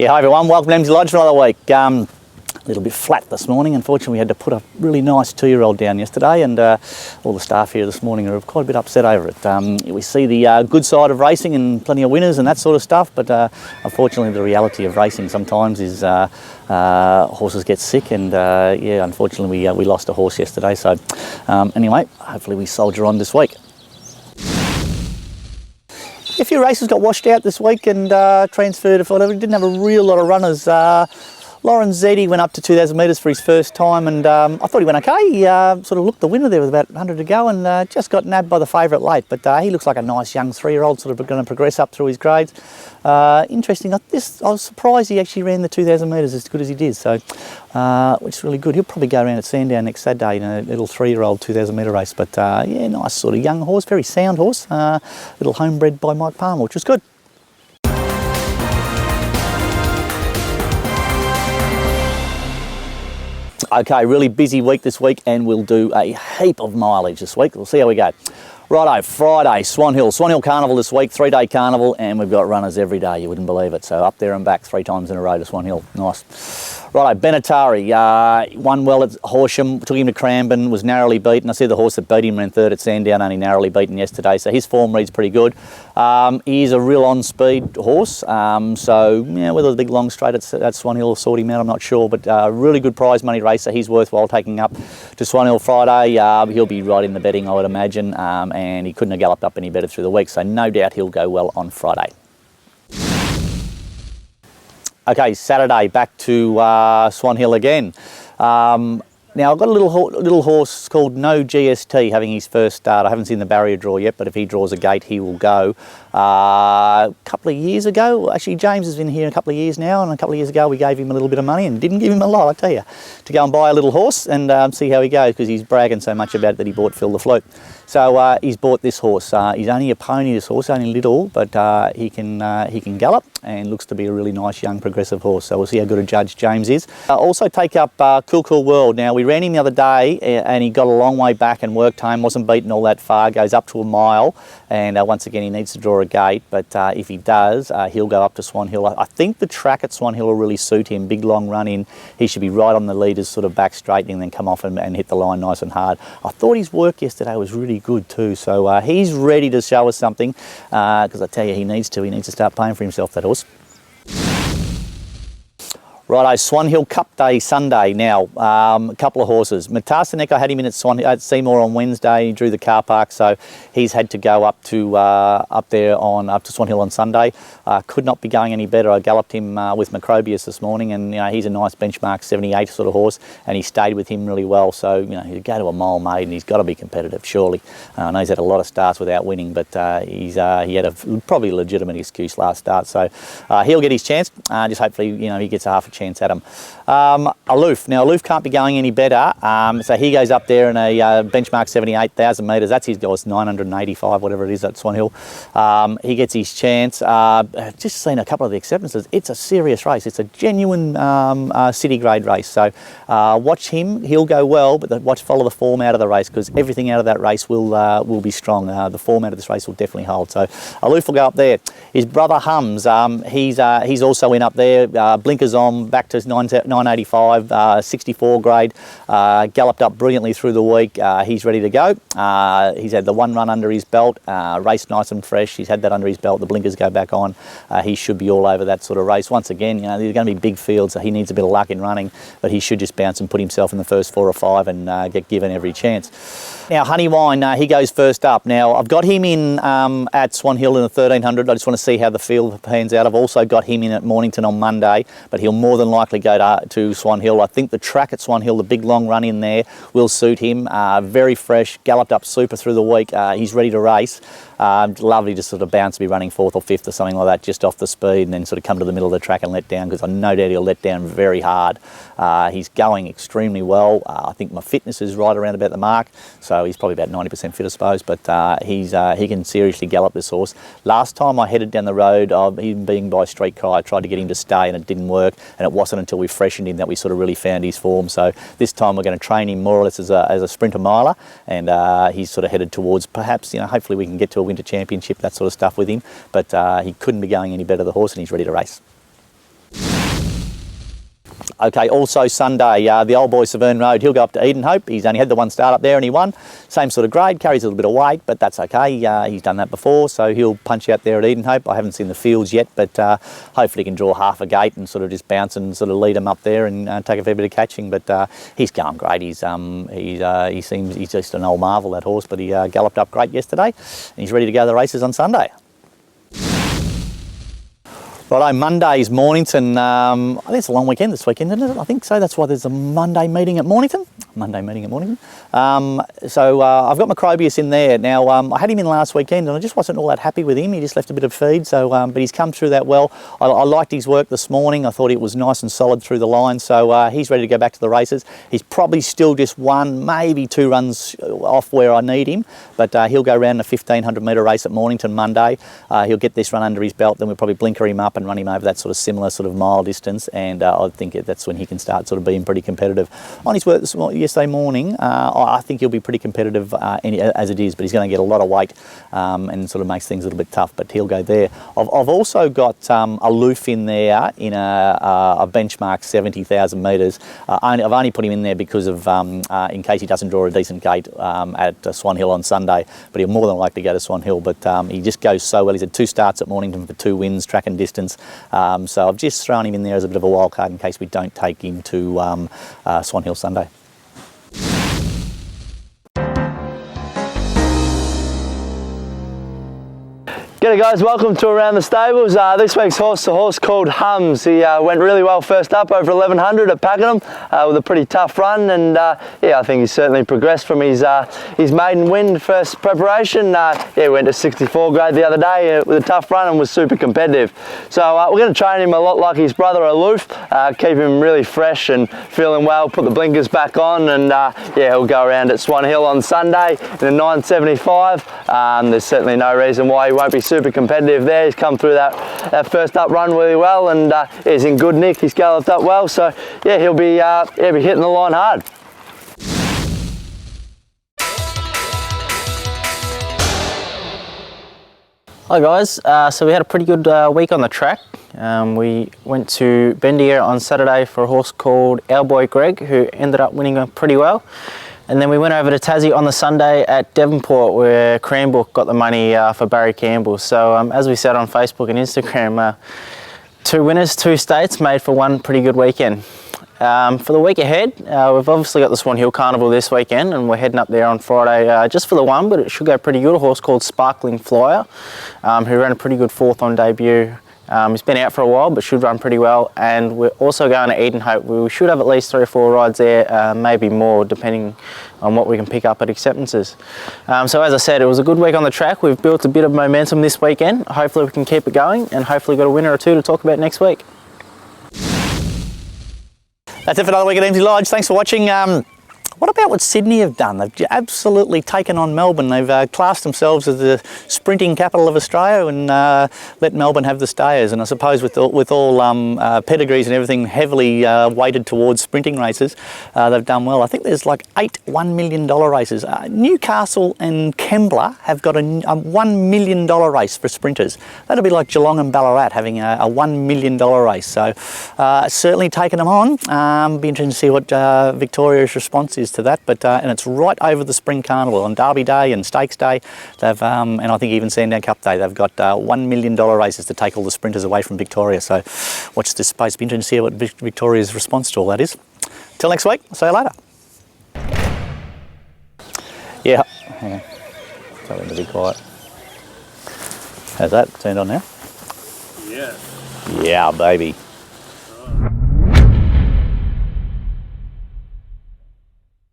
Yeah, hi everyone, welcome to Emsley Lodge for another week. A little bit flat this morning. Unfortunately, we had to put a really nice 2-year-old down yesterday, and all the staff here this morning are quite a bit upset over it. We see the good side of racing and plenty of winners and that sort of stuff, but unfortunately the reality of racing sometimes is horses get sick, and yeah, unfortunately we lost a horse yesterday. So anyway, hopefully we soldier on this week. A few races got washed out this week and transferred for whatever. Didn't have a real lot of runners. Lorenzetti went up to 2,000 metres for his first time, and I thought he went okay. He sort of looked the winner there with about 100 to go, and just got nabbed by the favourite late. But he looks like a nice young 3-year-old, sort of going to progress up through his grades. Interesting. I was surprised he actually ran the 2,000 metres as good as he did. So, which is really good. He'll probably go around at Sandown next Saturday in a little 3-year-old 2,000 metre race. But yeah, nice sort of young horse, very sound horse. Little homebred by Mike Palmer, which was good. Okay, really busy week this week, and we'll do a heap of mileage this week. We'll see how we go. Righto, Friday, Swan Hill Carnival this week, 3-day carnival, and we've got runners every day, you wouldn't believe it. So up there and back 3 times in a row to Swan Hill, nice. Righto, Benatari, won well at Horsham, took him to Cranbourne, was narrowly beaten. I see the horse that beat him ran third at Sandown, only narrowly beaten yesterday, so his form reads pretty good. He is a real on-speed horse, so yeah, whether the big long straight at Swan Hill will sort him out, I'm not sure, but really good prize money race, so he's worthwhile taking up to Swan Hill Friday. He'll be right in the betting, I would imagine, and he couldn't have galloped up any better through the week, so no doubt he'll go well on Friday. Okay, Saturday, back to Swan Hill again. Now, I've got a little horse called No Gee Ess Tee having his first start. I haven't seen the barrier draw yet, but if he draws a gate, he will go. A couple of years ago, actually James has been here a couple of years now, and a couple of years ago we gave him a little bit of money, and didn't give him a lot, I tell you, to go and buy a little horse and see how he goes, because he's bragging so much about it that he bought Phil the Flute. So he's bought this horse. He's only a pony, this horse, only little, but he can gallop, and looks to be a really nice young progressive horse. So we'll see how good a judge James is. Also take up Cool World. Now, we ran him the other day, and he got a long way back and worked home, wasn't beaten all that far, goes up to a mile, and once again he needs to draw a gate, but if he does, he'll go up to Swan Hill. I think the track at Swan Hill will really suit him. Big long run in, he should be right on the leaders, sort of back straightening, then come off and hit the line nice and hard. I thought his work yesterday was really good too, so he's ready to show us something, because I tell you, he needs to start paying for himself, that horse. Righto, Swan Hill Cup Day Sunday. Now, a couple of horses. Mutanaaseq, I had him in at Seymour on Wednesday. He drew the car park, so he's had to go up to Swan Hill on Sunday. Could not be going any better. I galloped him with Macrobius this morning, and he's a nice benchmark 78 sort of horse, and he stayed with him really well. So he'll go to a mile maiden. He's got to be competitive, surely. I know he's had a lot of starts without winning, but he had a probably legitimate excuse last start. So he'll get his chance. Just hopefully he gets a half a chance at him. Aluf. Now, Aluf can't be going any better, so he goes up there in a benchmark 78,000 metres. That's his goals, 985, whatever it is at Swan Hill. He gets his chance. Just seen a couple of the acceptances. It's a serious race. It's a genuine city grade race. So watch him. He'll go well, but follow the form out of the race, because everything out of that race will be strong. The form out of this race will definitely hold. So Aluf will go up there. His brother Humzz, he's also in up there. Blinkers on, back to 985, 64 grade. Galloped up brilliantly through the week. He's ready to go. He's had the one run under his belt. Raced nice and fresh. He's had that under his belt. The blinkers go back on. He should be all over that sort of race. Once again, there's going to be big fields, so he needs a bit of luck in running, but he should just bounce and put himself in the first 4 or 5 and get given every chance. Now, Honeywine, he goes first up. Now, I've got him in at Swan Hill in the 1300. I just want to see how the field pans out. I've also got him in at Mornington on Monday, but he'll more than likely go to Swan Hill. I think the track at Swan Hill, the big long run in there, will suit him. Very fresh, galloped up super through the week. He's ready to race. Lovely to sort of bounce, be running 4th or 5th or something like that, just off the speed, and then sort of come to the middle of the track and let down, because I no doubt he'll let down very hard. He's going extremely well. I think my fitness is right around about the mark, so he's probably about 90% fit, I suppose, but he can seriously gallop this horse. Last time I headed down the road, him being by Street Cry, I tried to get him to stay and it didn't work, and it wasn't until we freshened him that we sort of really found his form. So this time we're going to train him more or less as a sprinter miler, and he's sort of headed towards perhaps, hopefully we can get to a winter championship, that sort of stuff with him, but he couldn't be going any better, the horse, and he's ready to race. Okay, also Sunday, the old boy Severn Road, he'll go up to Edenhope. He's only had the one start up there and he won. Same sort of grade, carries a little bit of weight, but that's okay. He's done that before, so he'll punch out there at Edenhope. I haven't seen the fields yet, but hopefully he can draw half a gate and sort of just bounce and sort of lead him up there and take a fair bit of catching. But he's going great. He's just an old marvel, that horse, but he galloped up great yesterday and he's ready to go to the races on Sunday. Righto, Monday's Mornington. I think it's a long weekend this weekend, isn't it? I think so. That's why there's a Monday meeting at Mornington. So I've got Macrobius in there. Now, I had him in last weekend and I just wasn't all that happy with him. He just left a bit of feed, so but he's come through that well. I liked his work this morning. I thought it was nice and solid through the line, so he's ready to go back to the races. He's probably still just one, maybe two runs off where I need him, but he'll go around the 1500 metre race at Mornington Monday. He'll get this run under his belt, then we'll probably blinker him up and run him over that sort of similar sort of mile distance, and I think that's when he can start sort of being pretty competitive. On his work yesterday morning, I think he'll be pretty competitive as it is, but he's going to get a lot of weight and sort of makes things a little bit tough, but he'll go there. I've also got Aluf in there in a benchmark 70,000 metres. I've only put him in there because of in case he doesn't draw a decent gate at Swan Hill on Sunday, but he'll more than likely go to Swan Hill, but he just goes so well. He's had 2 starts at Mornington for 2 wins, track and distance. So I've just thrown him in there as a bit of a wild card in case we don't take him to Swan Hill Sunday. G'day guys, welcome to Around the Stables. This week's horse is a horse called Humzz. He went really well first up, over 1100 at Pakenham with a pretty tough run, and yeah, I think he's certainly progressed from his maiden win first preparation. Yeah, he went to 64 grade the other day with a tough run and was super competitive. So we're going to train him a lot like his brother Aluf, keep him really fresh and feeling well, put the blinkers back on, and yeah, he'll go around at Swan Hill on Sunday in a 975. There's certainly no reason why he won't be super competitive there. He's come through that first up run really well, and he's in good nick. He's galloped up well, so yeah, he'll be hitting the line hard. Hi guys, so we had a pretty good week on the track. We went to Benatari on Saturday for a horse called Our Boy Greg, who ended up winning pretty well. And then we went over to Tassie on the Sunday at Devonport, where Cranbrook got the money for Barry Campbell. So as we said on Facebook and Instagram, 2 winners, 2 states, made for one pretty good weekend. For the week ahead, we've obviously got the Swan Hill Carnival this weekend, and we're heading up there on Friday just for the one, but it should go pretty good. A horse called Sparkling Flyer, who ran a pretty good 4th on debut. He's been out for a while, but should run pretty well. And we're also going to Edenhope. We should have at least 3 or 4 rides there, maybe more, depending on what we can pick up at acceptances. So as I said, it was a good week on the track. We've built a bit of momentum this weekend. Hopefully we can keep it going, and hopefully got a winner or 2 to talk about next week. That's it for another week at Emsley Lodge. Thanks for watching. What about what Sydney have done? They've absolutely taken on Melbourne. They've classed themselves as the sprinting capital of Australia and let Melbourne have the stayers. And I suppose with all pedigrees and everything heavily weighted towards sprinting races, they've done well. I think there's like 8 $1 million races. Newcastle and Kembla have got a $1 million race for sprinters. That'll be like Geelong and Ballarat having a $1 million race. So certainly taken them on. Be interesting to see what Victoria's response is to that, but and it's right over the Spring Carnival on Derby Day and Stakes Day. They've and I think even Sandown Cup Day. They've got $1 million races to take all the sprinters away from Victoria. So watch this space. Be interesting to see what Victoria's response to all that is. Till next week. I'll see you later. Yeah, hang on. Tell them to be quiet. How's that? Turned on now? Yeah. Yeah, baby. Right.